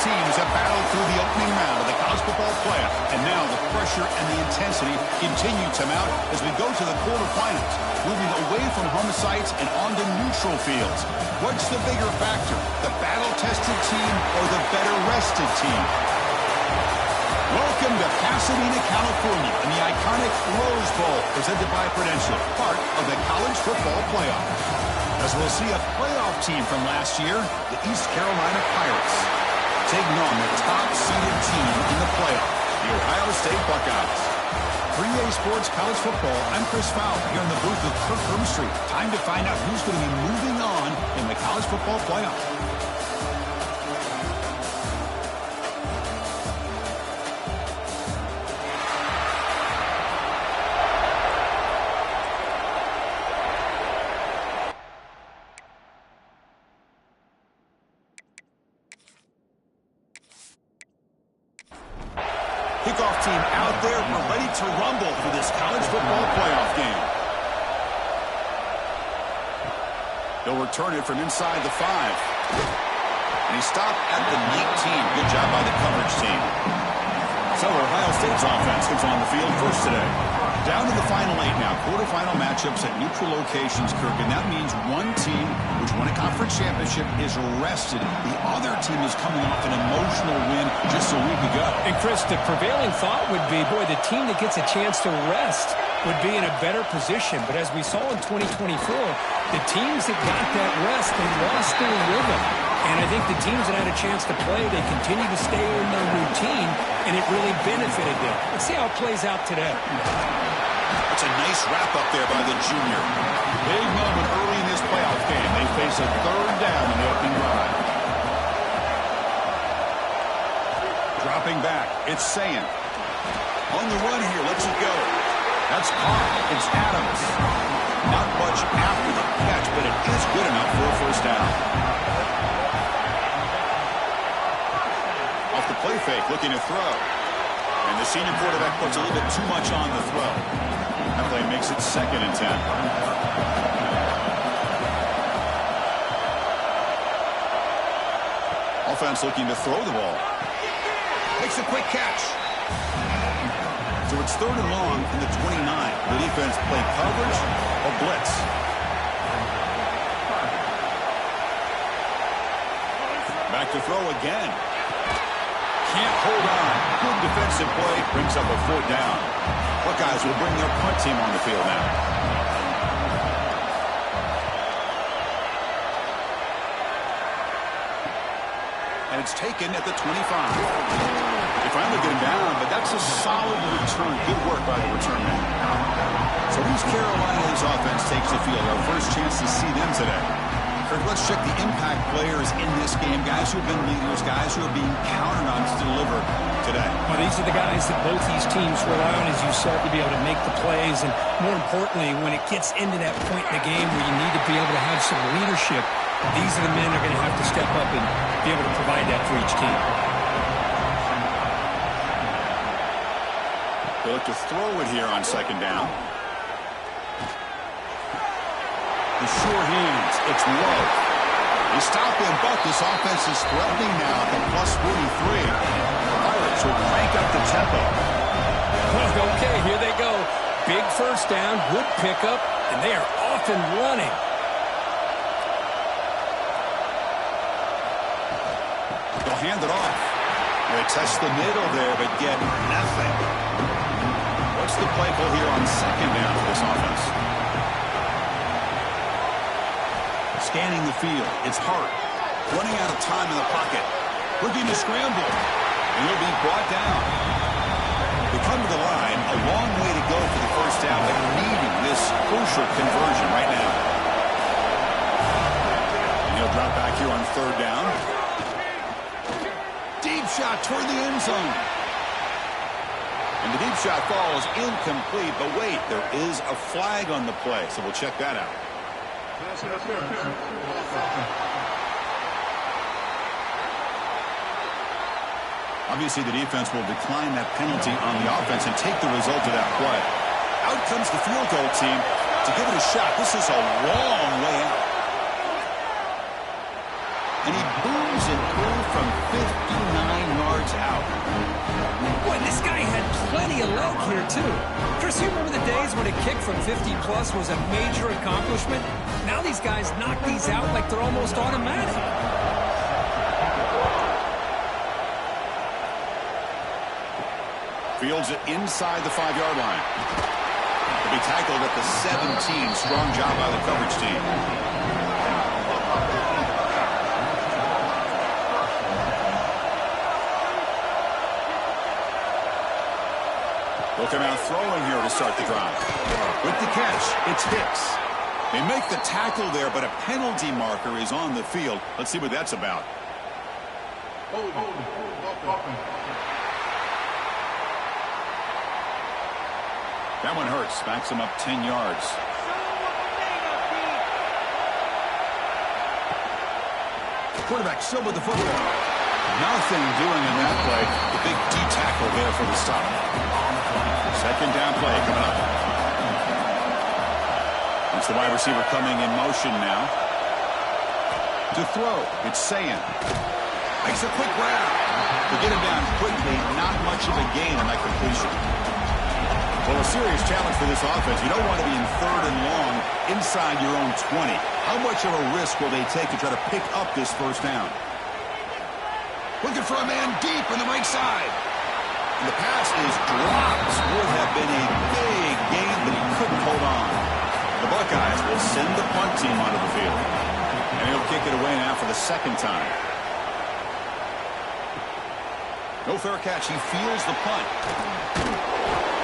teams have battled through the opening round of the college football playoff, and now the pressure and the intensity continue to mount as we go to the quarterfinals, moving away from home sites and onto neutral fields. What's the bigger factor, the battle-tested team or the better-rested team? Welcome to Pasadena, California, and the iconic Rose Bowl, presented by Prudential, part of the college football playoff. As we'll see a playoff team from last year, the East Carolina Pirates, taking on the top-seeded team in the playoff, the Ohio State Buckeyes. 3A Sports College Football, I'm Chris Fowler, here in the booth with Kirk Hermstreet. Time to find out who's going to be moving on in the college football playoff. Kickoff team out there. We're ready to rumble for this college football playoff game. He'll return it from inside the 5. And he stopped at the 19. Good job by the coverage team. So Ohio State's offense comes on the field first today. Down to the final 8 now. Quarterfinal matchups at neutral locations, Kirk. And that means one team, which won a conference championship, is rested. The other team is coming off an emotional win just a week ago. And Chris, the prevailing thought would be, boy, the team that gets a chance to rest would be in a better position. But as we saw in 2024, the teams that got that rest, they lost their rhythm. And I think the teams that had a chance to play, they continue to stay in their routine, and it really benefited them. Let's see how it plays out today. That's a nice wrap-up there by the junior. Big moment early in this playoff game. They face a third down in the opening drive. Dropping back, it's Ncaa. On the run here, lets it go. That's caught. It's Adams. Not much after the catch, but it is good enough for a first down. Off the play fake, looking to throw. And the senior quarterback puts a little bit too much on the throw. That play makes it 2nd and 10. Offense looking to throw the ball. Makes a quick catch. So it's 3rd and long in the 29. The defense play coverage or blitz. Back to throw again. Can't hold on. Good defensive play. Brings up a 4th down. Buckeyes will bring their punt team on the field now. And it's taken at the 25. They finally get him down, but that's a solid return. Good work by the return man. So East Carolina's offense takes the field. Our first chance to see them today. Kirk, let's check the impact players in this game. Guys who have been leaders, guys who are being counted on to deliver today. Well, these are the guys that both these teams rely on, as you said, to be able to make the plays. And more importantly, when it gets into that point in the game where you need to be able to have some leadership, these are the men that are going to have to step up and be able to provide that for each team. They look to throw it here on 2nd down. The sure hands. It's low. They stop him, but this offense is threatening now at the +43. The Pirates will crank up the tempo. Okay, here they go. Big first down, good pickup, and they are off and running. They'll hand it off. They test the middle there, but get nothing. What's the play call here on 2nd down for this offense? Scanning the field. It's Hart. Running out of time in the pocket. Looking to scramble. And he'll be brought down. They come to the line. A long way to go for the first down, but needing this crucial conversion right now. And he'll drop back here on 3rd down. Deep shot toward the end zone. And the deep shot falls incomplete. But wait, there is a flag on the play, so we'll check that out. Obviously, the defense will decline that penalty on the offense and take the result of that play. Out comes the field goal team to give it a shot. This is a long way out. and he booms it through from 59 yards out. Boy, this guy had plenty of leg here, too. Chris, you remember the days when a kick from 50-plus was a major accomplishment? Now these guys knock these out like they're almost automatic. Fields it inside the 5-yard line. He'll be tackled at the 17. Strong job by the coverage team. They'll come out throwing here to start the drive. With the catch, it's Hicks. They make the tackle there, but a penalty marker is on the field. Let's see what that's about. That one hurts. Backs him up 10 yards. Quarterback still with the football. Nothing doing in that play. The big D tackle there for the stop. Second down play coming up. It's the wide receiver coming in motion now. To throw, it's Ncaa. Makes a quick grab. To get him down quickly, not much of a gain on that completion. Well, a serious challenge for this offense. You don't want to be in 3rd and long inside your own 20. How much of a risk will they take to try to pick up this first down? Looking for a man deep on the right side. And the pass is dropped. Would have been a big gain, but he couldn't hold on. The Buckeyes will send the punt team onto the field. And he'll kick it away now for the second time. No fair catch. He feels the punt.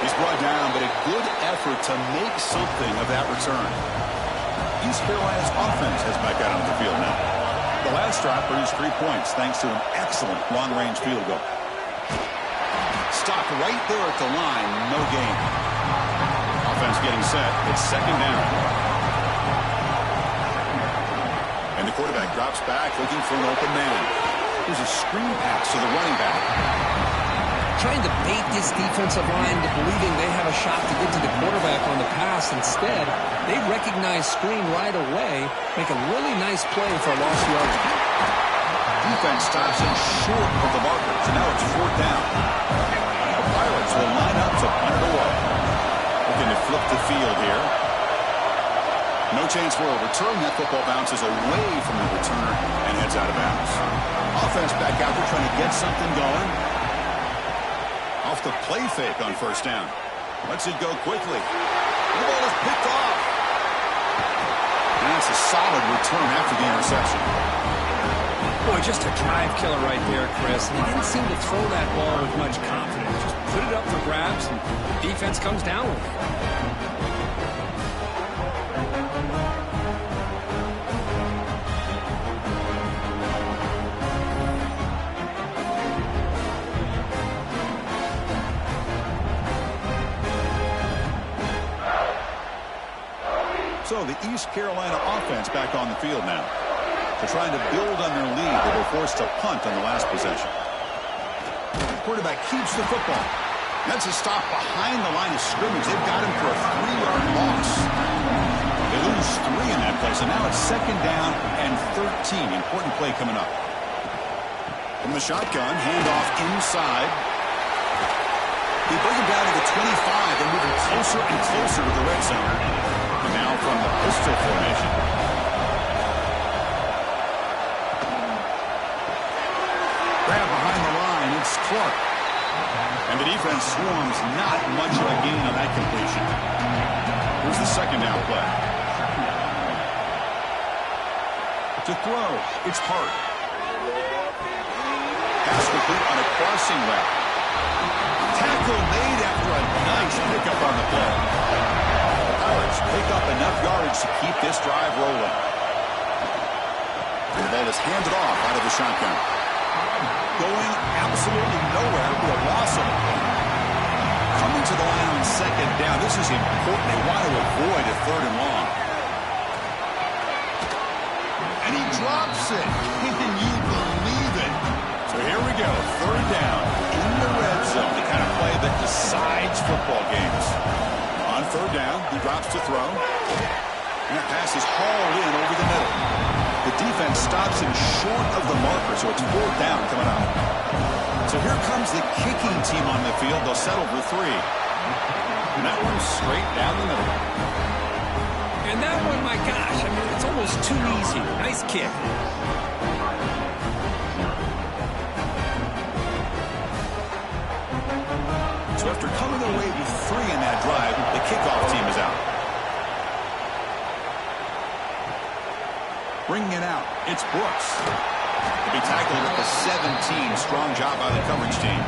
He's brought down, but a good effort to make something of that return. East Carolina's offense has back out on the field now. The last drive produced 3 points thanks to an excellent long-range field goal. Stopped right there at the line, no gain. Offense getting set. It's second down. And the quarterback drops back looking for an open man. There's a screen pass to the running back. Trying to bait this defensive line to believing they have a shot to get to the quarterback on the pass. Instead, they recognize screen right away, make a really nice play for a lost yard. Defense stops him short of the marker, so now it's 4th down. The Pirates will line up to punt it away. Looking to flip the field here. No chance for a return. That football bounces away from the returner and heads out of bounds. Offense back out there trying to get something going. Off the play fake on first down. Lets it go quickly. The ball is picked off. And that's a solid return after the interception. Boy, just a drive killer right there, Chris. And he didn't seem to throw that ball with much confidence. Just put it up for grabs, and the defense comes down with it. So the East Carolina offense back on the field now. They're trying to build on their lead. They were forced to punt on the last possession. Quarterback keeps the football. That's a stop behind the line of scrimmage. They've got him for a 3-yard loss. They lose 3 in that play, so now it's second down and 13. Important play coming up. From the shotgun, handoff inside. They bring him down to the 25 and moving closer and closer to the red zone. And now from the pistol formation. Grab behind the line, it's Clark. And the defense swarms, not much of a gain on that completion. Here's the second down play. To throw, it's Hart. Pass complete on a crossing route. Tackle made after a nice pickup on the play. The Pirates pick up enough yardage to keep this drive rolling. And the ball is handed off out of the shotgun. Going absolutely nowhere with a loss of it. Coming to the line on second down. This is important. They want to avoid a 3rd and long. And he drops it. Can you believe it? So here we go. 3rd down in the red zone. The kind of play that decides football games. On 3rd down, he drops to throw. And that pass is hauled in over the middle. The defense stops him short of the marker, so it's 4th down coming up. So here comes the kicking team on the field. They'll settle for 3. And that one's straight down the middle. And that one, my gosh, I mean, it's almost too easy. Nice kick. So after coming away with 3 in that drive, the kickoff team is out. Bringing it out, it's Brooks. To be tackled at the 17. Strong job by the coverage team.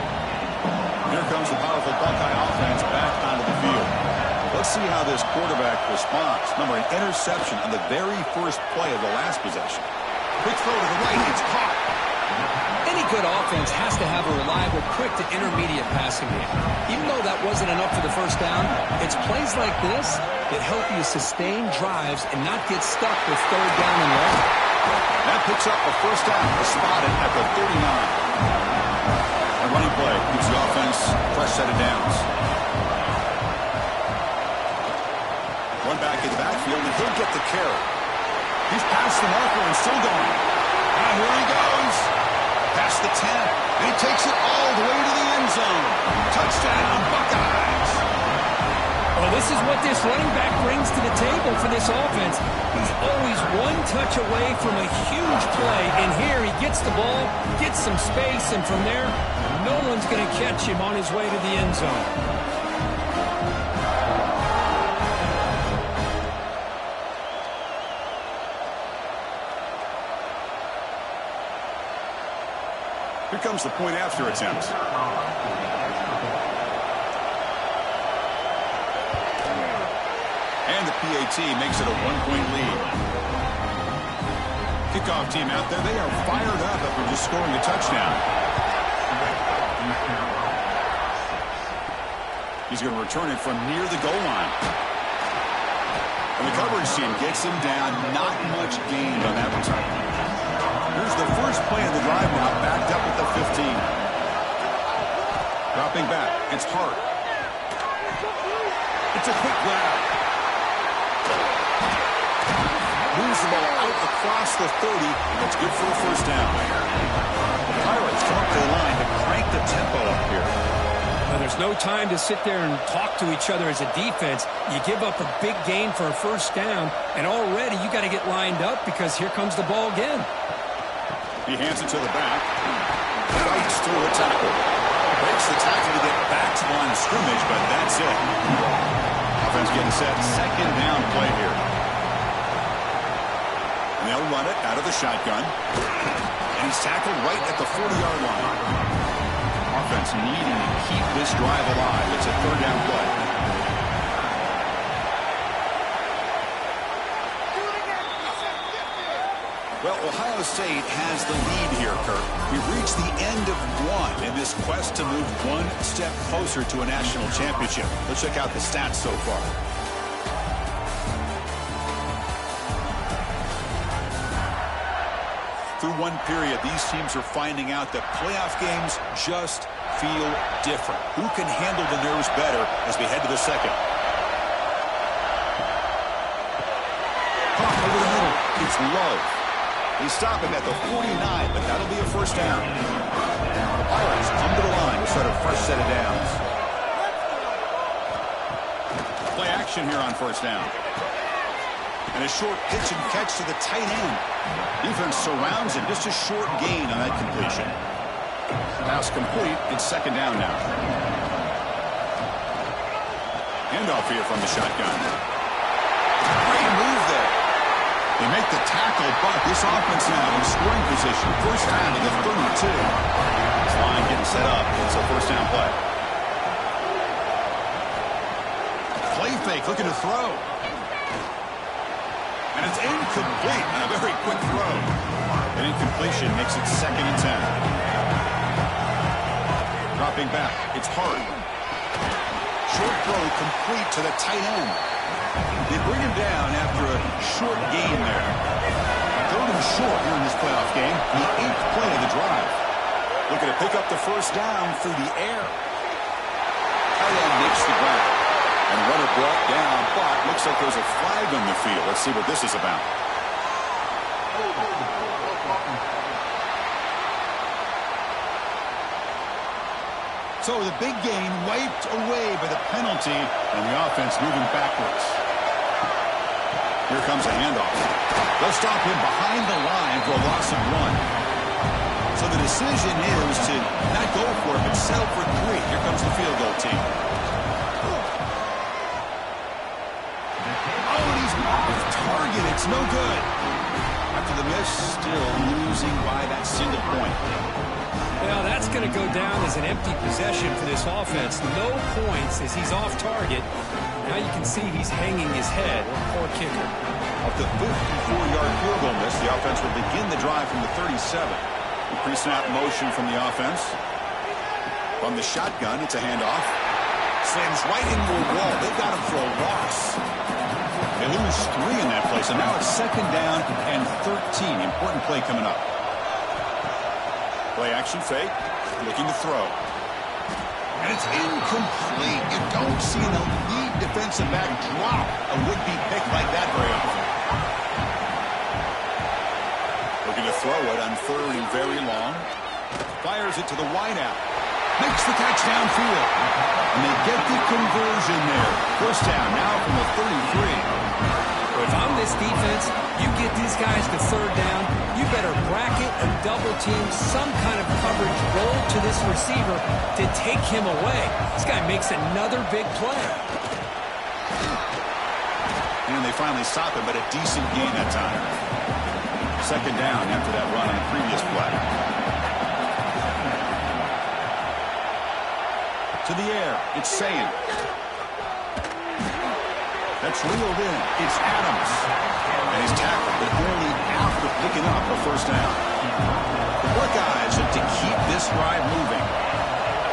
Here comes the powerful Buckeye offense back onto the field. Let's see how this quarterback responds. Remember, an interception on the very first play of the last possession. Quick throw to the right, it's caught. Any good offense has to have a reliable, quick to intermediate passing game. Even though that wasn't enough for the first down, it's plays like this that help you sustain drives and not get stuck with 3rd down and long. That picks up a first down, spotted at the 39. A running play gives the offense a fresh set of downs. Run back in the backfield, and he'll get the carry. He's past the marker and still going. And here he goes. Past the 10, and he takes it all the way to the end zone. Touchdown, Buckeyes. Well, this is what this running back brings to the table for this offense. He's always one touch away from a huge play, and here he gets the ball, gets some space, and from there, no one's going to catch him on his way to the end zone. Here comes the point after attempt. And the PAT makes it a 1-point lead. Kickoff team out there, they are fired up after just scoring a touchdown. He's going to return it from near the goal line. And the coverage team gets him down. Not much gained on that return. Here's the first play of the drive now, backed up at the 15. Dropping back, it's Hart. It's a quick grab. Moves the ball out across the 30, and that's good for a first down. The Pirates come up to the line to crank the tempo up here. Well, there's no time to sit there and talk to each other as a defense. You give up a big gain for a first down, and already you got to get lined up because here comes the ball again. He hands it to the back. Fights through a tackle. Breaks the tackle to get back to the line of scrimmage, but that's it. Offense getting set. 2nd down play here. And they'll run it out of the shotgun. And he's tackled right at the 40-yard line. Offense needing to keep this drive alive. It's a 3rd down play. Well, Ohio State has the lead here, Kirk. We've reached the end of 1 in this quest to move 1 step closer to a national championship. Let's check out the stats so far. Through 1 period, these teams are finding out that playoff games just feel different. Who can handle the nerves better as we head to the 2nd? Caught over the middle. It's Love. He's stopping at the 49, but that'll be a first down. The Pirates come to the line to start a fresh set of downs. Play action here on first down. And a short pitch and catch to the tight end. Defense surrounds him. Just a short gain on that completion. Pass complete. It's 2nd down now. Handoff here from the shotgun. Great move there. They make the tackle, but this offense now in scoring position. First down to the 32. This line getting set up. It's a first down play. Play fake, looking to throw. And it's incomplete on a very quick throw. An incompletion makes it 2nd and 10. Dropping back, it's Hart. Short throw complete to the tight end. They bring him down after a short gain there. 3rd and short here in this playoff game. The 8th play of the drive. Looking to pick up the first down through the air. Tight end makes the grab. And runner brought down, but looks like there's a flag on the field. Let's see what this is about. So the big gain wiped away by the penalty, and the offense moving backwards. Here comes a handoff. They'll stop him behind the line for a loss of 1. So the decision is to not go for it, but settle for 3. Here comes the field goal team. Oh, and he's off target. It's no good. After the miss, still losing by that single point. Well, that's going to go down as an empty possession for this offense. No points as he's off target. Now you can see he's hanging his head. Poor kicker. Off the 54-yard field goal miss, the offense will begin the drive from the 37. Pre-snap motion from the offense. From the shotgun, it's a handoff. Slams right into a wall. They've got him for a loss. They lose 3 in that play, so now it's 2nd down and 13. Important play coming up. Play action fake, looking to throw. And it's incomplete. You don't see an elite defensive back drop a would-be pick like that very often. Looking to throw it on 3rd and very long. Fires it to the wideout. Makes the catch downfield. And they get the conversion there. 1st down now from the 33. If I'm this defense, you get these guys to 3rd down, you better bracket and double team some kind of coverage roll to this receiver to take him away. This guy makes another big play. And they finally stop him, but a decent gain that time. 2nd down after that run on the previous play. To the air, it's Ncaa. That's reeled in. It's Adams. And he's tackled, but only after picking up a 1st down. The Buckeyes look to keep this drive moving.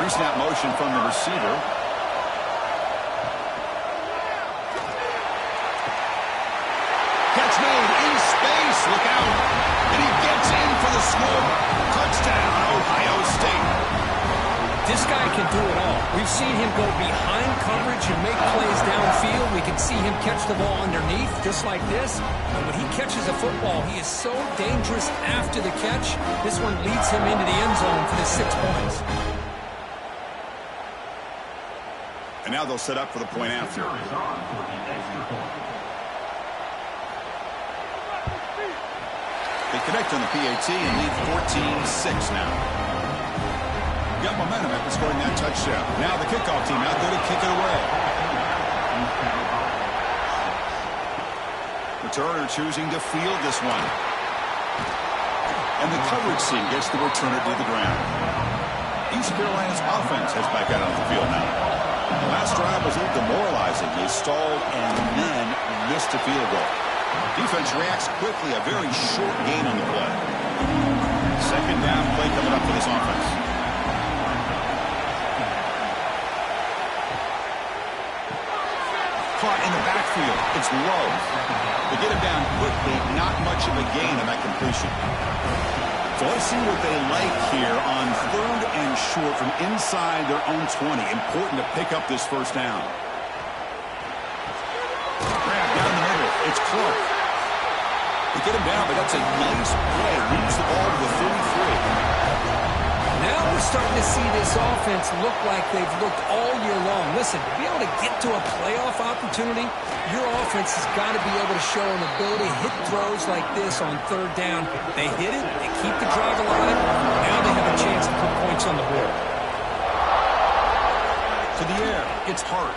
Pre-snap motion from the receiver. Catch made in space. Look out. And he gets in for the score. Touchdown, Ohio State. This guy can do it all. We've seen him go behind coverage and make plays downfield. We can see him catch the ball underneath, just like this. And when he catches a football, he is so dangerous after the catch. This one leads him into the end zone for the 6 points. And now they'll set up for the point after. They connect on the PAT and lead 14-6 now. Got momentum after scoring that touchdown. Now the kickoff team out there to kick it away. Returner choosing to field this one. And the coverage team gets the returner to the ground. East Carolina's offense has back out on the field now. The last drive was a little demoralizing. They stalled and then missed a field goal. Defense reacts quickly. A very short gain on the play. 2nd down play coming up for this offense. Caught in the backfield. It's low. They get him down quickly. Not much of a gain on that completion. So let's see what they like here on 3rd and short from inside their own 20. Important to pick up this 1st down. Grab down the middle. It's Clark. They get him down, but that's a nice play. Moves the ball to the 33. Now we're starting to see this offense look like they've looked all year long. Listen, to be able to get to a playoff opportunity, your offense has got to be able to show an ability to hit throws like this on 3rd down. They hit it, they keep the drive alive. Now they have a chance to put points on the board. To the air, it's Hart.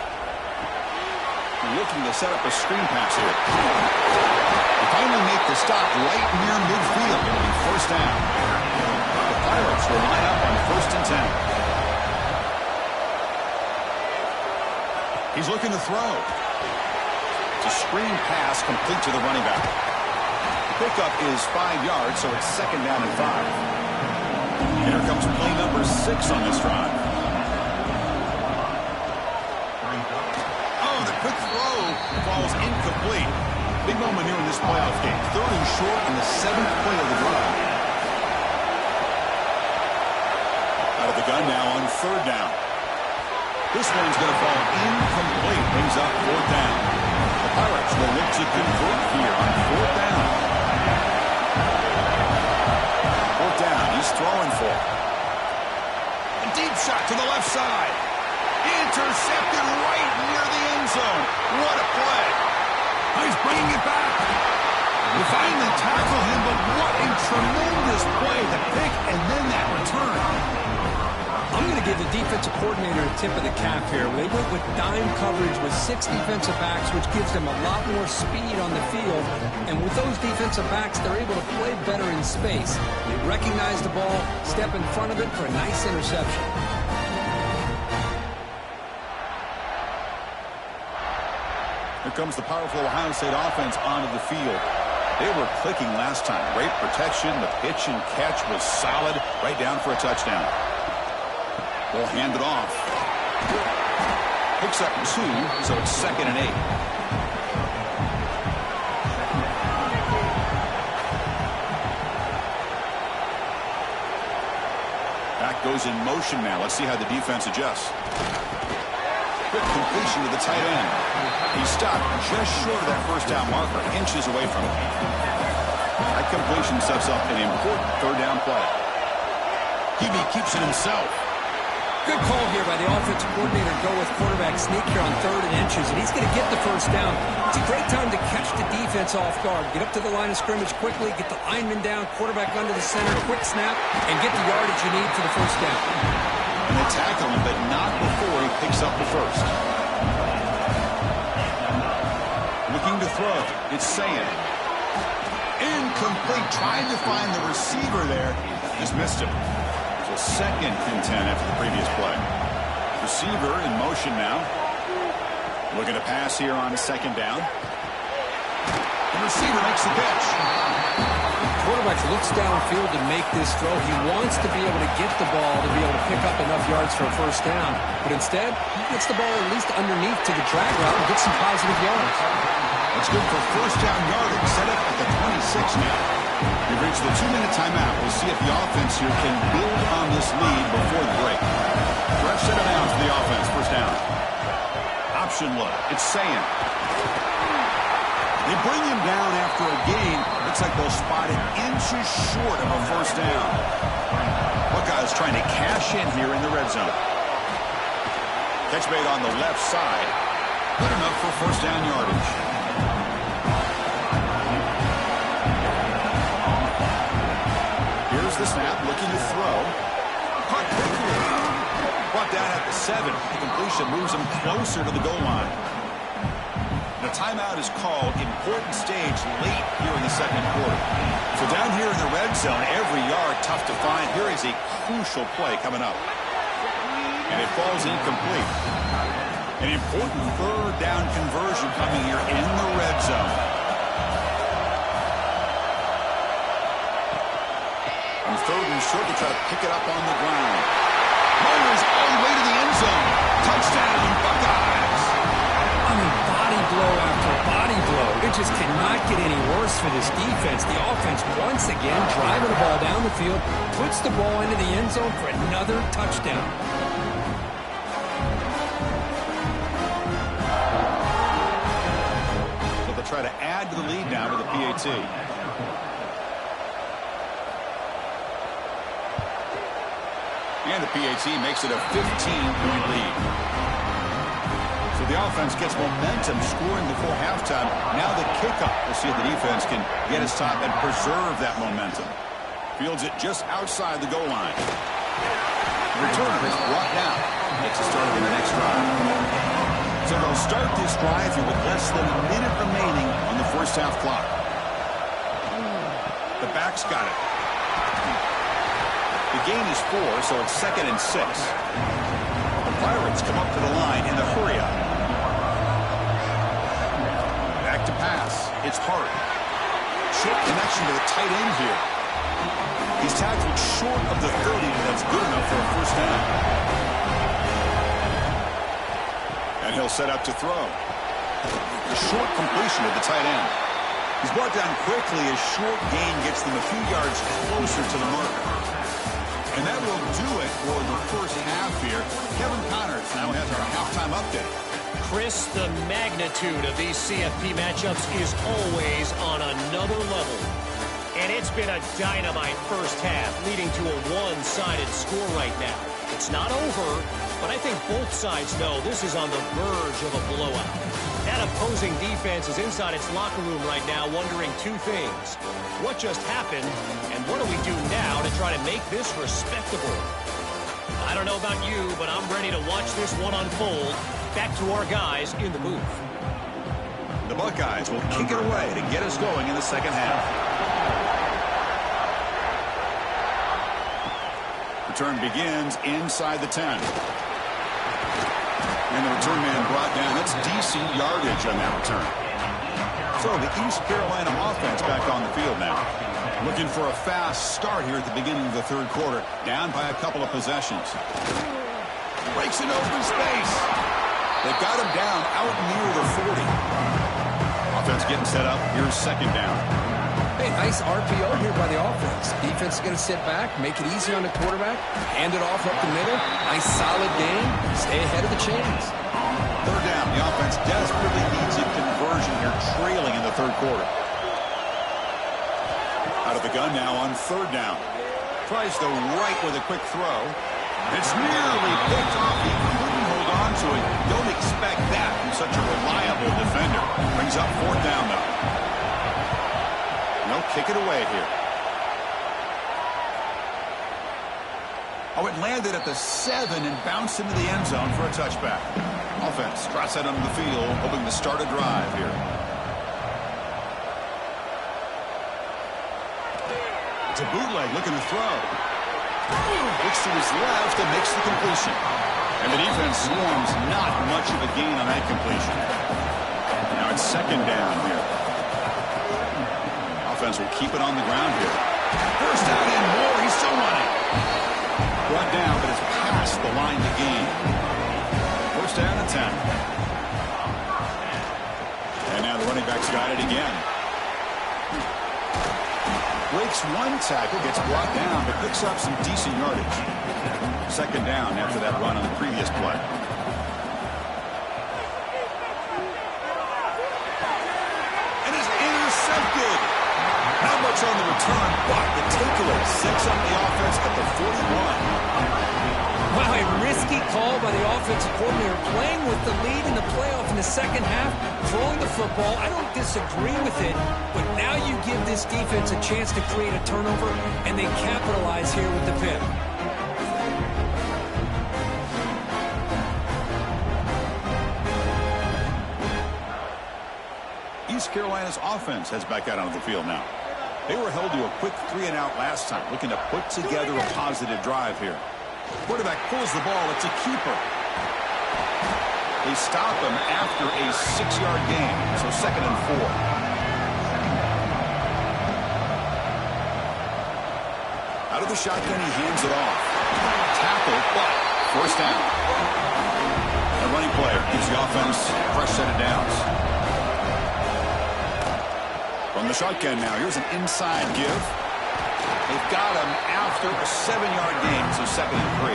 Looking to set up a screen pass here. They finally make the stop right near midfield. It'll be 1st down. Pirates will line up on 1st and 10. He's looking to throw. It's a screen pass complete to the running back. The pickup is 5 yards, so it's 2nd down and 5. Here comes play number 6 on this drive. Oh, the quick throw falls incomplete. Big moment here in this playoff game. 3rd and short in the 7th play of the drive. Out of the gun now on 3rd down. This one's going to fall incomplete. Brings up 4th down. The Pirates will look to convert here on 4th down. left side. Intercepted right near the end zone. What a play. He's bringing it back. They finally tackle him, but what a tremendous play. The pick and then that return. I'm going to give the defensive coordinator a tip of the cap here. They went with dime coverage with 6 defensive backs, which gives them a lot more speed on the field. And with those defensive backs, they're able to play better in space. They recognize the ball, step in front of it for a nice interception. Here comes the powerful Ohio State offense onto the field. They were clicking last time. Great protection. The pitch and catch was solid. Right down for a touchdown. Ball handed off. Picks up 2, so it's 2nd and 8. Back goes in motion now. Let's see how the defense adjusts. Quick completion to the tight end. He stopped just short of that first down marker, inches away from it. That completion sets up an important 3rd down play. Hebe keeps it himself. Good call here by the offensive coordinator to go with quarterback sneak here on 3rd and inches, and he's going to get the first down. It's a great time to catch the defense off guard. Get up to the line of scrimmage quickly, get the lineman down, quarterback under the center, quick snap, and get the yardage you need for the first down. And they tackle him, but not before he picks up the first. Looking to throw. It's Ncaa. Incomplete. Trying to find the receiver there. Just missed him. So 2nd and 10 after the previous play. Receiver in motion now. Looking to pass here on 2nd down. The receiver makes the catch. The quarterback looks downfield to make this throw. He wants to be able to get the ball to be able to pick up enough yards for a first down. But instead, he gets the ball at least underneath to the drag route and gets some positive yards. That's good for first down yardage. Set up at the 26 now. We've reached the 2-minute timeout. We'll see if the offense here can build on this lead before the break. Fresh set of downs for the offense. First down. Option look. It's Ncaa. They bring him down after a gain. Looks like they'll spot it inches short of a first down. Buckeyes trying to cash in here in the red zone. Catch made on the left side. Good enough for first down yardage. Here's the snap, looking to throw. Caught quickly. Brought down at the 7. The completion moves him closer to the goal line. The timeout is called. Important stage late here in the 2nd quarter. So down here in the red zone, every yard tough to find. Here is a crucial play coming up. And it falls incomplete. An important 3rd down conversion coming here in the red zone. And 3rd and short to try to pick it up on the ground. Mowers all the way to the end zone. Touchdown, Buckeyes. I mean, body blow after body blow. It just cannot get any worse for this defense. The offense, once again, driving the ball down the field, puts the ball into the end zone for another touchdown. So they'll try to add to the lead now with the PAT. And the PAT makes it a 15-point lead. So the offense gets momentum, scoring before halftime. Now the kickoff. We'll see if the defense can get his top and preserve that momentum. Fields it just outside the goal line. The returner is brought down. Makes a start in the next drive. So they'll start this drive here with less than a minute remaining on the first half clock. The back's got it. The gain is 4, so it's 2nd and 6. The Pirates come up to the line in the hurry-up. Back to pass. It's Hart. Short connection to the tight end here. He's tackled short of the 30, but that's good enough for a first down. And he'll set up to throw. A short completion to the tight end. He's brought down quickly as short gain gets them a few yards closer to the marker. And that will do it for the first half here. Kevin Connors now has our halftime update. Chris, the magnitude of these CFP matchups is always on another level. And it's been a dynamite first half, leading to a one-sided score right now. The It's not over, but I think both sides know this is on the verge of a blowout. That opposing defense is inside its locker room right now wondering two things. What just happened, and what do we do now to try to make this respectable? I don't know about you, but I'm ready to watch this one unfold. Back to our guys in the booth. The Buckeyes will kick it away to get us going in the second half. Return begins inside the 10. And the return man brought down. That's decent yardage on that return. So the East Carolina offense back on the field now. Looking for a fast start here at the beginning of the third quarter. Down by a couple of possessions. Breaks an open space. They got him down out near the 40. Offense getting set up. Here's second down. Hey, nice RPO here by the offense. Defense is going to sit back, make it easy on the quarterback, hand it off up the middle. Nice solid game. Stay ahead of the chains. Third down. The offense desperately needs a conversion here, trailing in the third quarter. Out of the gun now on third down. Tries the right with a quick throw. It's nearly picked off. He couldn't hold on to it. Don't expect that from such a reliable defender. Brings up fourth down, though. No, kick it away here. Oh, it landed at the 7 and bounced into the end zone for a touchback. Offense drops that onto the field, hoping to start a drive here. It's a bootleg looking to throw. Looks to his left and makes the completion. And the defense swarms not much of a gain on that completion. Now it's second down here. Offense will keep it on the ground here. First down and more. He's still running. Brought down, but it's past the line to gain. First down and 10. And now the running back's got it again. Breaks one tackle, gets brought down, but picks up some decent yardage. Second down after that run on the previous play. And is intercepted. Not much on the return, but the takeaway sets up the offense at the 41. Wow, a risky call by the offensive coordinator, playing with the lead in the playoff in the second half, throwing the football. I don't disagree with it, but now you give this defense a chance to create a turnover, and they capitalize here with the pick. East Carolina's offense heads back out onto the field now. They were held to a quick 3-and-out last time, looking to put together a positive drive here. Quarterback pulls the ball. It's a keeper. They stop him after a 6-yard gain, so second and 4. Out of the shotgun, he hands it off. Tackle, but first down. A running play gives the offense a fresh set of downs. From the shotgun now, here's an inside give. They've got him after a 7-yard gain, so second and 3.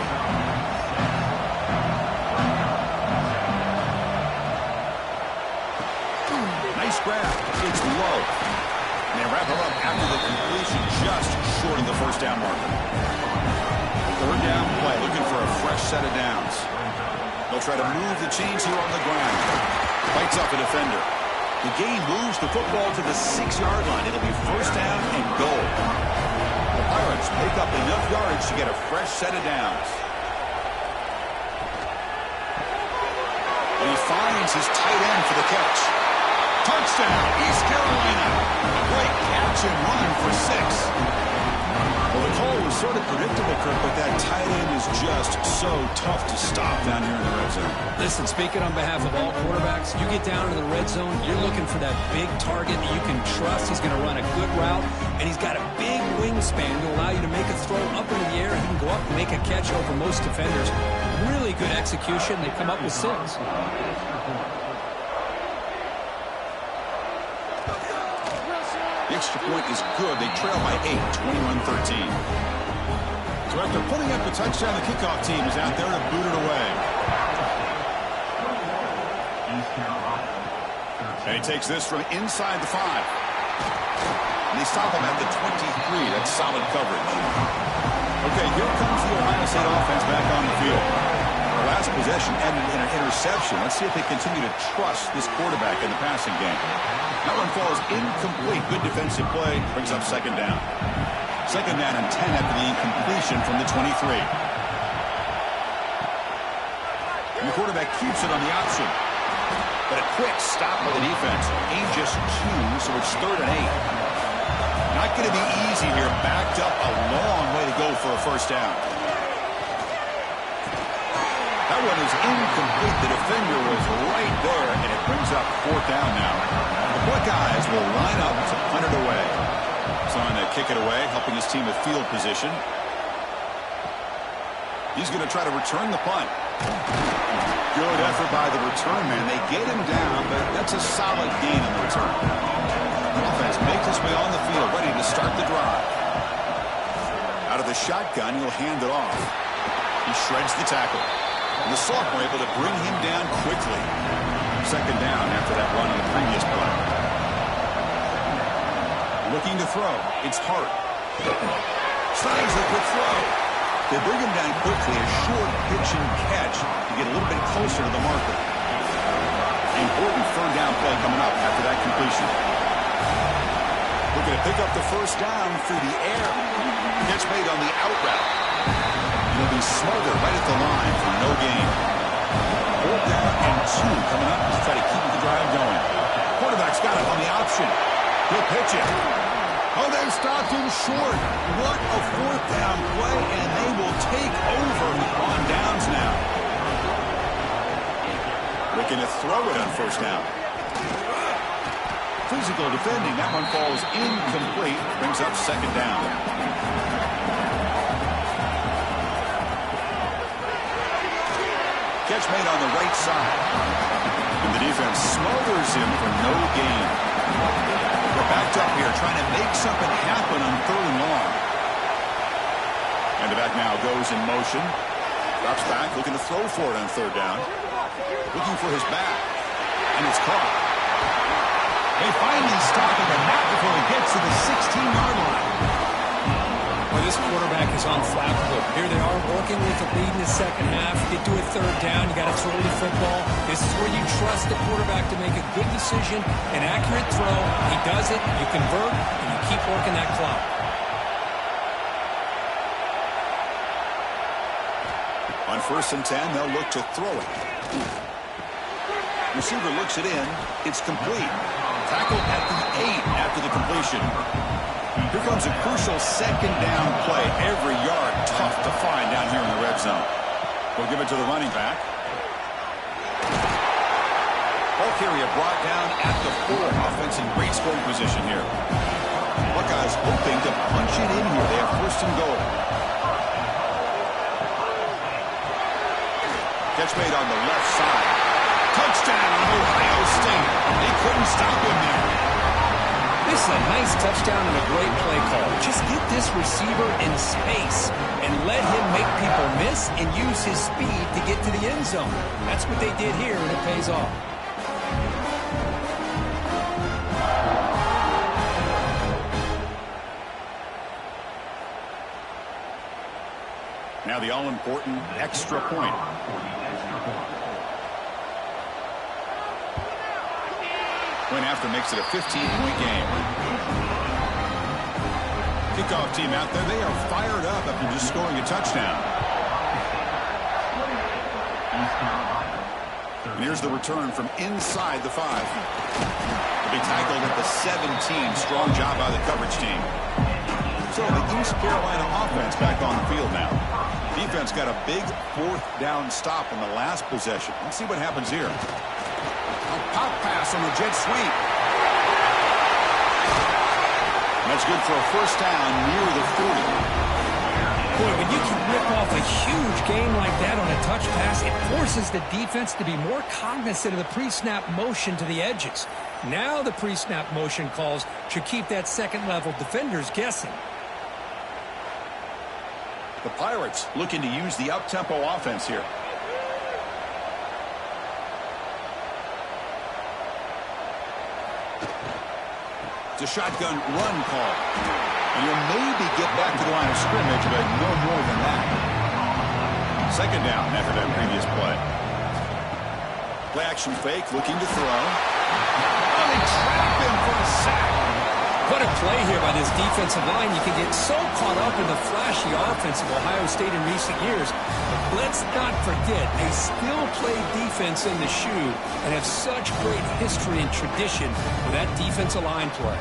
Nice grab. It's low. And they wrap him up after the completion just short of the first down marker. Third down play, looking for a fresh set of downs. They'll try to move the chains here on the ground. Fights up a defender. The game moves the football to the 6-yard line. It'll be first down and goal. The Pirates make up enough yards to get a fresh set of downs. And he finds his tight end for the catch. Touchdown, East Carolina. A great catch and run for 6. Well, the call was sort of predictable, Kirk, but that tight end is just so tough to stop down here in the red zone. Listen, speaking on behalf of all quarterbacks, you get down to the red zone, you're looking for that big target that you can trust. He's going to run a good route, and he's got a big wingspan to allow you to make a throw up into the air. He can go up and make a catch over most defenders. Really good execution. They come up with 6. The extra point is good. They trail by 8, 21-13. So after putting up the touchdown, the kickoff team is out there to boot it away. And he takes this from inside the 5. And they stop him at the 23. That's solid coverage. Okay, here comes the Ohio State offense back on the field. The last possession ended in an interception. Let's see if they continue to trust this quarterback in the passing game. That one falls incomplete. Good defensive play. Brings up second down. Second down and 10 after the incompletion from the 23. And the quarterback keeps it on the option. But a quick stop by the defense. Gain just 2, so it's 3rd and 8. Not going to be easy here. Backed up a long way to go for a first down. That one is incomplete. The defender was right there, and it brings up 4th down now. The Buckeyes will line up to punt it away. He's on to kick it away, helping his team with field position. He's going to try to return the punt. Good effort by the return man. They get him down, but that's a solid gain on the return. The offense makes its way on the field, ready to start the drive. Out of the shotgun, he'll hand it off. He shreds the tackle. And the sophomore able to bring him down quickly. Second down after that run on the previous play. Looking to throw. It's Hart. Slides the quick throw. They bring him down quickly. A short pitch and catch to get a little bit closer to the marker. Important third down play coming up after that completion. Looking to pick up the first down through the air. Catch made on the out route. He'll be smothered right at the line for no gain. 4th down and 2 coming up to try to keep the drive going. Quarterback's got it on the option. He'll pitch it. Oh, they've stopped him short. What a 4th down play, and they will take over on downs now. Looking to throw it on first down. Physical defending. That one falls incomplete. Brings up second down. Catch made on the right side. And the defense smothers him for no gain. We're backed up here trying to make something happen on 3rd and long. And the back now goes in motion. Drops back, looking to throw for it on 3rd down. Looking for his back. And it's caught. They finally stop at the mat before it gets to the 16-yard line. Well, this quarterback is unflappable. Here they are working with the lead in the second half. Get to a 3rd down. You got to throw the football. This is where you trust the quarterback to make a good decision, an accurate throw. He does it. You convert, and you keep working that clock. On 1st and 10, they'll look to throw it. Receiver looks it in. It's complete. Tackled at the 8 after the completion. Here comes a crucial second down play. Every yard tough to find down here in the red zone. We'll give it to the running back. Ball carrier brought down at the 4. Offense in great scoring position here. Buckeyes hoping to punch it in here. They have 1st and goal. Catch made on the left side. Touchdown, Ohio State. They couldn't stop him there. This is a nice touchdown and a great play call. Just get this receiver in space and let him make people miss and use his speed to get to the end zone. That's what they did here, and it pays off. Now the all-important extra point. Point after makes it a 15-point game. Kickoff team out there. They are fired up after just scoring a touchdown. And here's the return from inside the 5. To be tackled at the 17. Strong job by the coverage team. So the East Carolina offense back on the field now. Defense got a big 4th down stop in the last possession. Let's see what happens here. A pop pass on the jet sweep. That's good for a first down near the 40. Boy, when you can rip off a huge game like that on a touch pass, it forces the defense to be more cognizant of the pre-snap motion to the edges. Now the pre-snap motion calls should keep that second-level defenders guessing. The Pirates looking to use the up-tempo offense here. It's a shotgun run call. And you'll maybe get back to the line of scrimmage, but no more than that. Second down after that previous play. Play action fake, looking to throw. Oh, they trap him for a sack. What a play here by this defensive line. You can get so caught up in the flashy offense of Ohio State in recent years. But let's not forget, they still play defense in the shoe and have such great history and tradition with that defensive line play.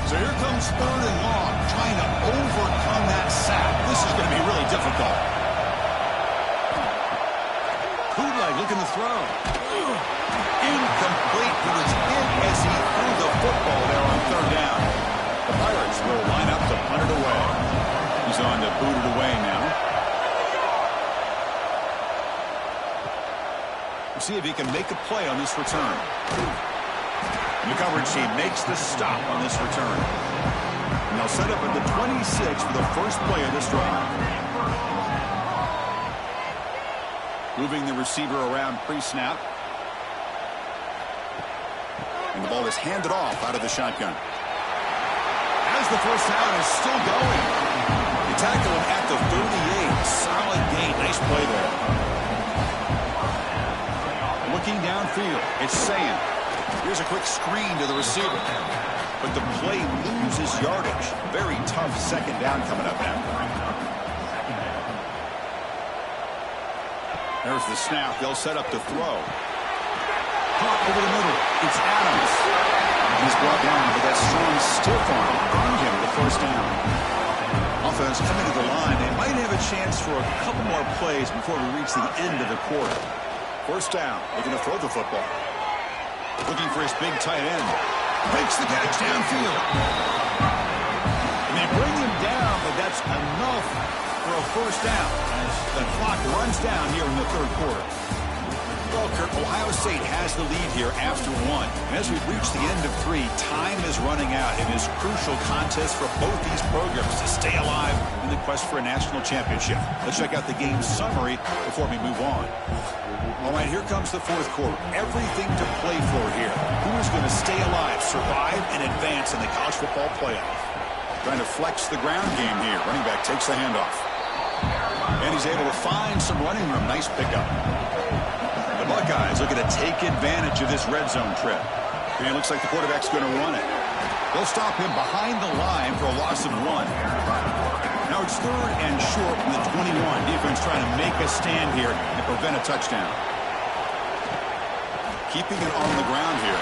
So here comes third and long, trying to overcome that sack. This is going to be really difficult. Bootleg looking to throw. Incomplete. He was in as he threw the football there on third down. The Pirates will line up to punt it away. He's on to boot it away now. We'll see if he can make a play on this return. The coverage team makes the stop on this return. And they'll set up at the 26 for the first play of this drive. Moving the receiver around pre-snap. And the ball is handed off out of the shotgun. As the first down is still going. They tackle him at the 38. Solid gain. Nice play there. Looking downfield, it's Ncaa. Here's a quick screen to the receiver. But the play loses yardage. Very tough second down coming up now. There's the snap. They'll set up to throw. Caught over the middle. It's Adams. He's brought down, but that strong stiff arm earned him the first down. Offense coming to the line. They might have a chance for a couple more plays before we reach the end of the quarter. First down. They're going to throw the football. Looking for his big tight end. Makes the catch downfield. And they bring him down, but that's enough for a first down as the clock runs down here in the third quarter. Well, Kirk, Ohio State has the lead here after one. And as we've reached the end of three, time is running out. It is crucial contest for both these programs to stay alive in the quest for a national championship. Let's check out the game summary before we move on. All right, here comes the fourth quarter. Everything to play for here. Who is going to stay alive, survive, and advance in the college football playoff? Trying to flex the ground game here. Running back takes the handoff. And he's able to find some running room. Nice pickup. The Buckeyes looking to take advantage of this red zone trip. And it looks like the quarterback's going to run it. They'll stop him behind the line for a loss of 1. Now it's third and short from the 21. Defense trying to make a stand here and prevent a touchdown. Keeping it on the ground here.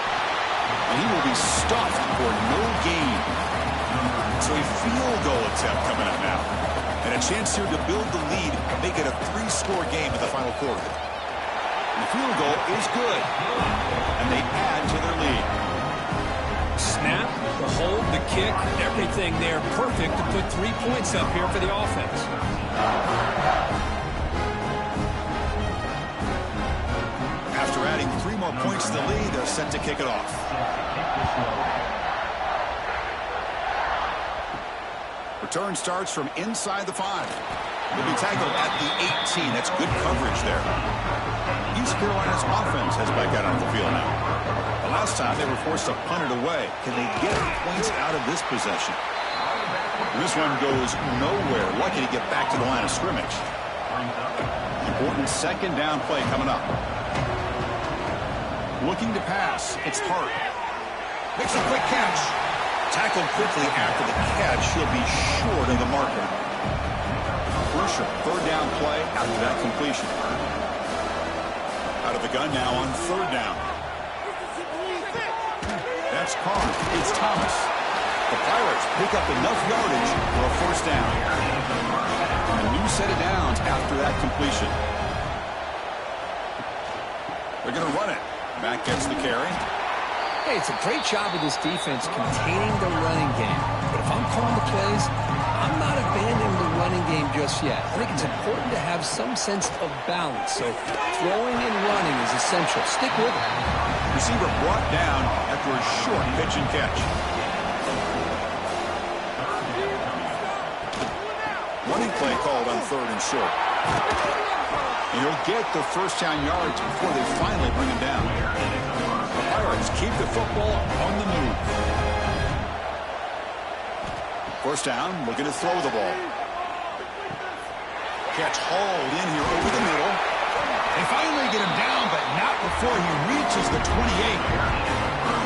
And he will be stuffed for no gain. So a field goal attempt coming up now. And a chance here to build the lead, make it a 3-score game in the final quarter. And the field goal is good. And they add to their lead. Snap, the hold, the kick, everything there perfect to put 3 points up here for the offense. After adding 3 more points to the lead, they're set to kick it off. Return starts from inside the 5. He'll be tackled at the 18. That's good coverage there. East Carolina's offense has back out on the field now. The last time they were forced to punt it away. Can they get points out of this possession? And this one goes nowhere. Lucky to get back to the line of scrimmage. Important second down play coming up. Looking to pass. It's Hart. Makes a quick catch. Tackled quickly after the catch. He'll be short of the marker. Crucial third down play after that completion. Out of the gun now on third down. That's Carr. It's Thomas. The Pirates pick up enough yardage for a first down. A new set of downs after that completion. They're going to run it. Mack gets the carry. Hey, it's a great job of this defense containing the running game. But if I'm calling the plays, I'm not abandoning the running game just yet. I think it's important to have some sense of balance. So throwing and running is essential. Stick with it. Receiver brought down after a short pitch and catch. Running play called on third and short. And he'll get the first down yards before they finally bring him down. The Pirates keep the football on the move. First down, looking to throw the ball. catch hauled in here over the middle. They finally get him down, but not before he reaches the 28.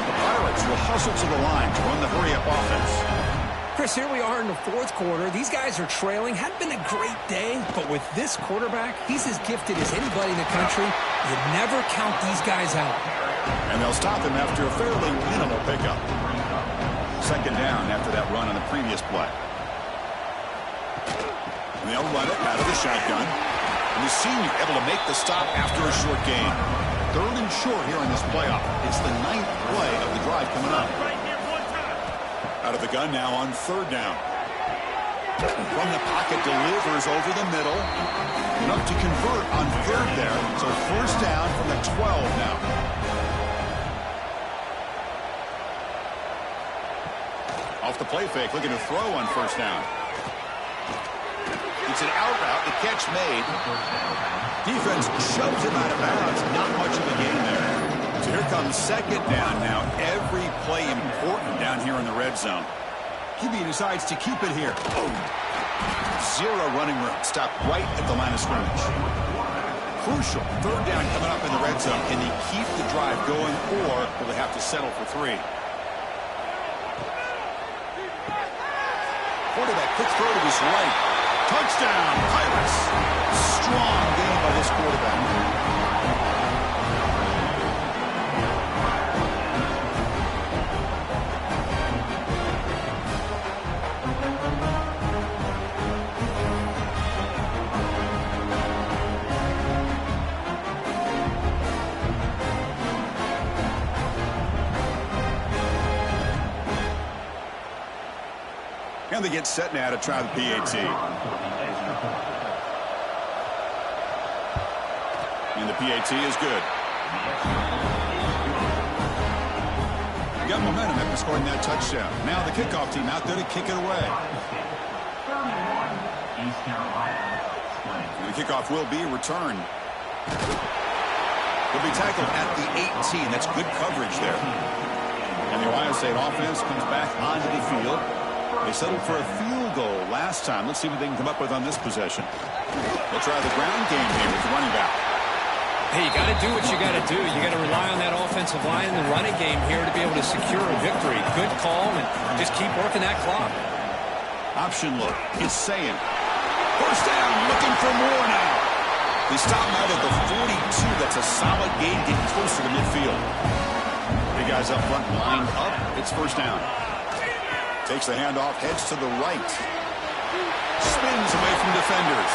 The Pirates will hustle to the line to run the hurry-up offense. Chris, here we are in the fourth quarter. These guys are trailing. Hadn't been a great day, but with this quarterback, he's as gifted as anybody in the country. You never count these guys out. And they'll stop him after a fairly minimal pickup. Second down after that run on the previous play. And they'll run it out of the shotgun. And the senior able to make the stop after a short gain. Third and short here in this playoff. It's the 9th play of the drive coming up. Out of the gun now on third down. From the pocket, delivers over the middle. Enough to convert on third there. So first down from the 12 now. Off the play fake, looking to throw on first down. It's an out route, the catch made. Defense shoves him out of bounds. Not much of a gain there. So here comes second down now. Every play important down here in the red zone. QB decides to keep it here. Oh. Zero running room. Stopped right at the line of scrimmage. Crucial. Third down coming up in the red zone. Can they keep the drive going, or will they have to settle for 3? Quarterback, quick throw to his right. Touchdown, Pirates. Strong game by this quarterback. And they get set now to try the PAT. And the PAT is good. Got momentum after scoring that touchdown. Now the kickoff team out there to kick it away. And the kickoff will be returned. He'll be tackled at the 18. That's good coverage there. And the Ohio State offense comes back onto the field. They settled for a field goal last time. Let's see what they can come up with on this possession. They'll try the ground game here with the running back. Hey, you got to do what you got to do. You got to rely on that offensive line and the running game here to be able to secure a victory. Good call, and just keep working that clock. Option look. It's saying. First down, looking for more now. They stop him out at the 42. That's a solid gain, getting closer to midfield. Big guys up front lined up. It's first down. Takes the handoff, heads to the right. Spins away from defenders.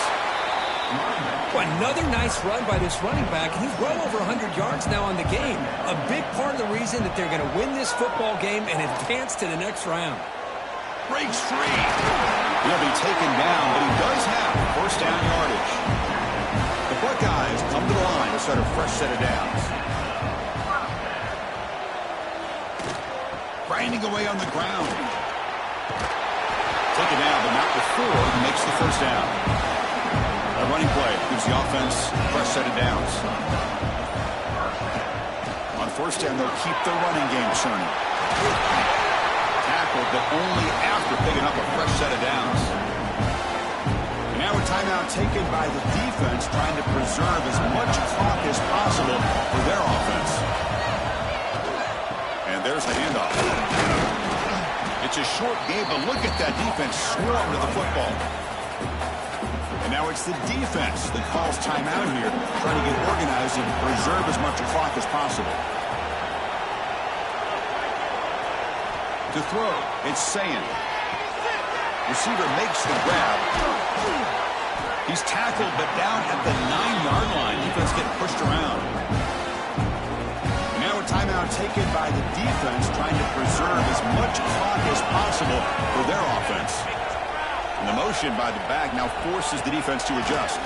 Well, another nice run by this running back. He's well over 100 yards now on the game. A big part of the reason that they're going to win this football game and advance to the next round. Breaks free. He'll be taken down, but he does have first down yardage. The Buckeyes come to the line to start a fresh set of downs. Grinding away on the ground. Take it down, but not before he makes the first down. A running play gives the offense a fresh set of downs. On first down, they'll keep their running game churning. Tackled, but only after picking up a fresh set of downs. And now a timeout taken by the defense, trying to preserve as much clock as possible for their offense. And there's the handoff. It's a short game, but look at that defense swarm to the football. And now it's the defense that calls timeout here, trying to get organized and preserve as much clock as possible. To throw, it's saying. Receiver makes the grab. He's tackled, but down at the 9-yard line. Defense getting pushed around. Timeout taken by the defense, trying to preserve as much clock as possible for their offense. And the motion by the back now forces the defense to adjust.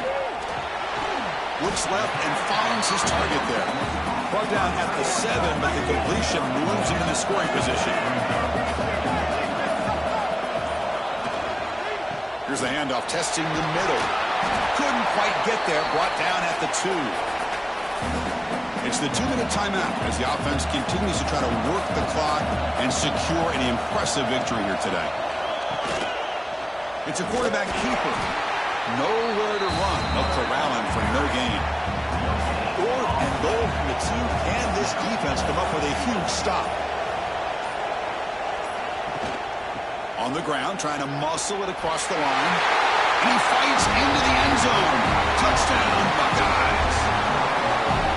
Looks left and finds his target there. Brought down at the 7, but the completion moves him in the scoring position. Here's the handoff, testing the middle. Couldn't quite get there, brought down at the 2. It's the 2-minute timeout as the offense continues to try to work the clock and secure an impressive victory here today. It's a quarterback keeper. Nowhere to run. They'll corral him for no gain. 4th and goal from the 2. Can this defense come up with a huge stop? On the ground, trying to muscle it across the line. And he fights into the end zone. Touchdown, Buckeyes.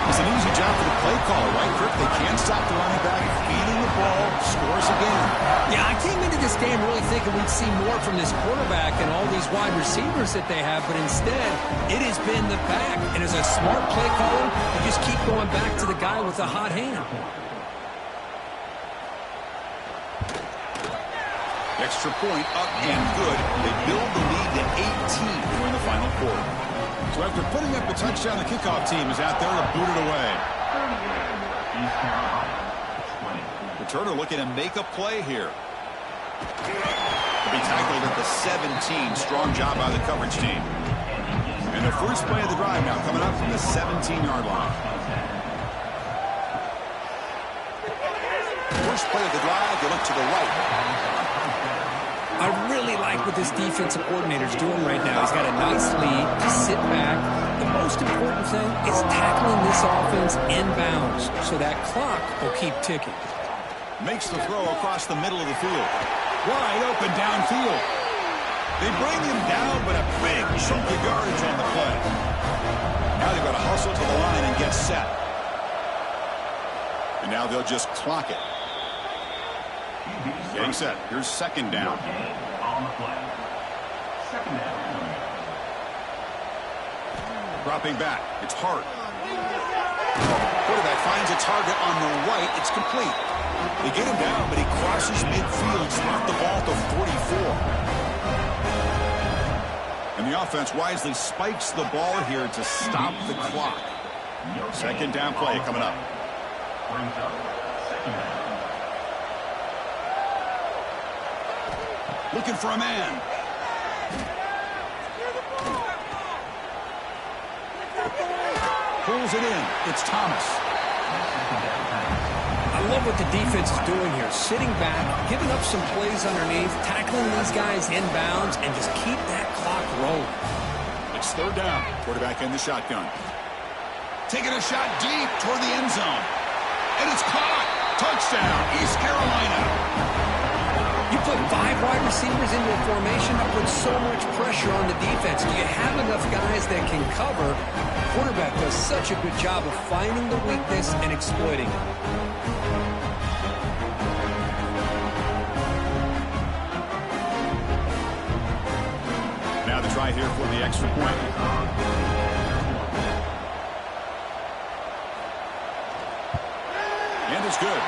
It's an easy job for the play caller, right, Kirk? They can't stop the running back. Feeding the ball, scores again. Yeah, I came into this game really thinking we'd see more from this quarterback and all these wide receivers that they have, but instead, it has been the back. And as a smart play caller, you just keep going back to the guy with the hot hand. Extra point up and good. They build the lead to 18 during the final quarter. So after putting up a touchdown, the kickoff team is out there to boot it away. Returner looking to make a play here. He'll be tackled at the 17. Strong job by the coverage team. And the first play of the drive now coming up from the 17-yard line. First play of the drive, they look to the right. I really like what this defensive coordinator's doing right now. He's got a nice lead. Just sit back. The most important thing is tackling this offense inbounds so that clock will keep ticking. Makes the throw across the middle of the field. Wide open downfield. They bring him down, but a big chunk of yardage on the play. Now they've got to hustle to the line and get set. And now they'll just clock it. Getting set. Here's second down. Dropping back. It's Hart. Quarterback finds a target on the right. It's complete. They get him down, but he crosses midfield. Spot the ball to 44. And the offense wisely spikes the ball here to stop the clock. Second down play coming up. Looking for a man. Pulls it in. It's Thomas. I love what the defense is doing here. Sitting back, giving up some plays underneath, tackling these guys inbounds, and just keep that clock rolling. It's third down. Quarterback in the shotgun. Taking a shot deep toward the end zone. And it's caught. Touchdown, East Carolina. You put 5 wide receivers into a formation that puts so much pressure on the defense. Do you have enough guys that can cover? Quarterback does such a good job of finding the weakness and exploiting it. Now the try here for the extra point. And it's good.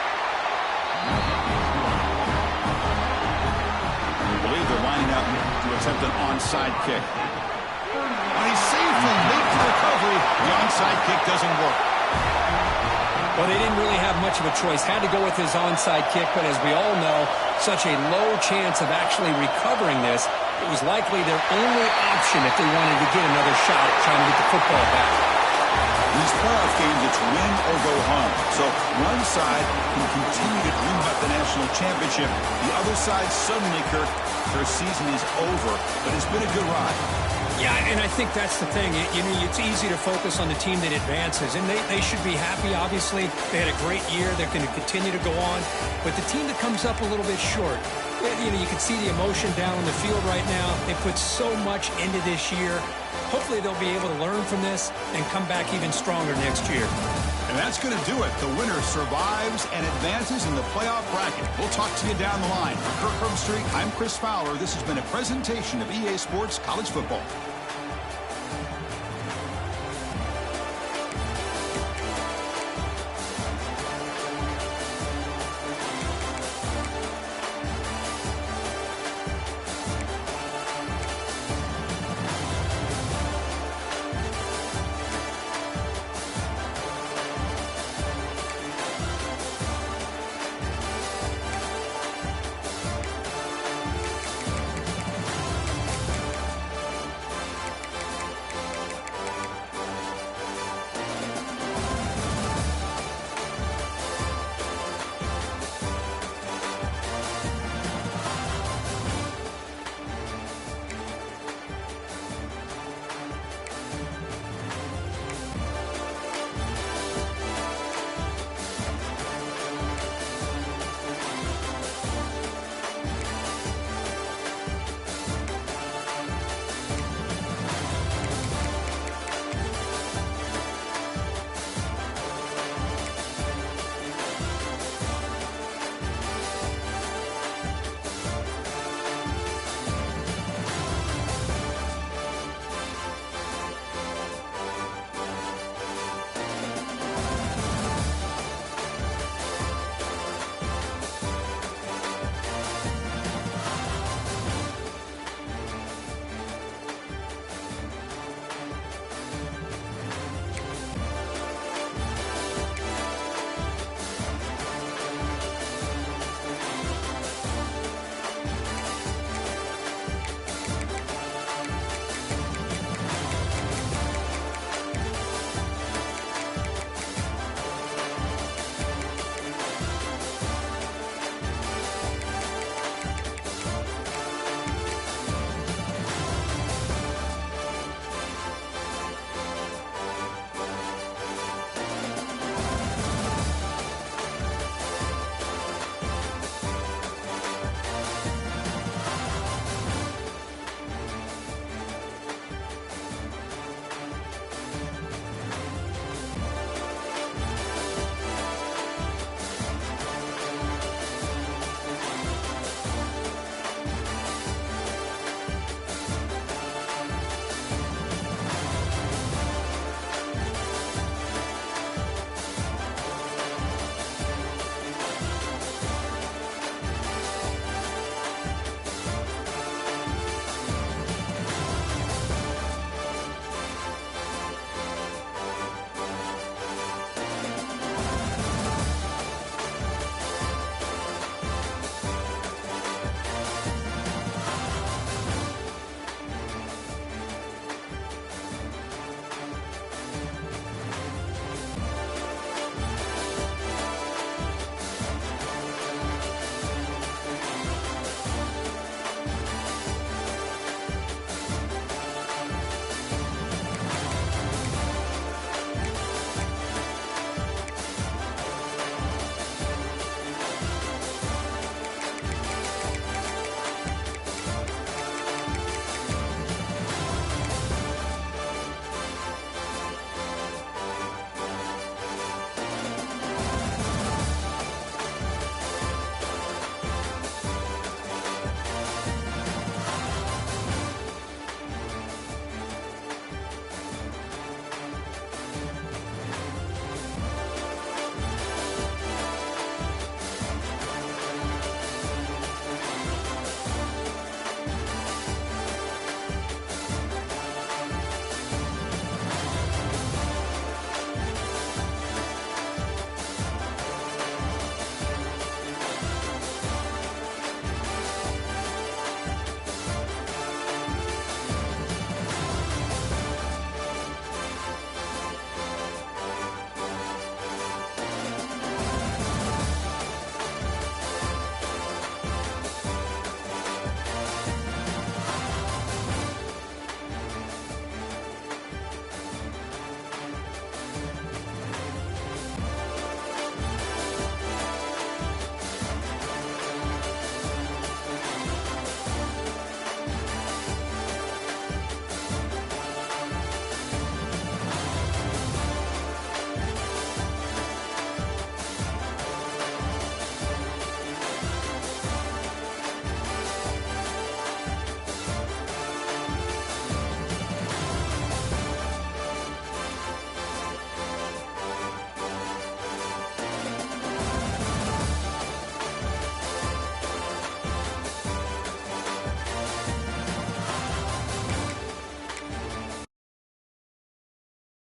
Lining up to attempt an onside kick. When he's safely made the recovery, the onside kick doesn't work. Well, they didn't really have much of a choice. Had to go with his onside kick, but as we all know, such a low chance of actually recovering this. It was likely their only option if they wanted to get another shot at trying to get the football back. These playoff games, it's win or go home. So one side can continue to dream about the national championship. The other side suddenly, Kirk, their season is over, but it's been a good ride. Yeah, and I think that's the thing. You know, it's easy to focus on the team that advances, and they should be happy, obviously. They had a great year. They're going to continue to go on. But the team that comes up a little bit short, you know, you can see the emotion down on the field right now. They put so much into this year. Hopefully they'll be able to learn from this and come back even stronger next year. And that's going to do it. The winner survives and advances in the playoff bracket. We'll talk to you down the line. For Kirk Herbstreit, I'm Chris Fowler. This has been a presentation of EA Sports College Football.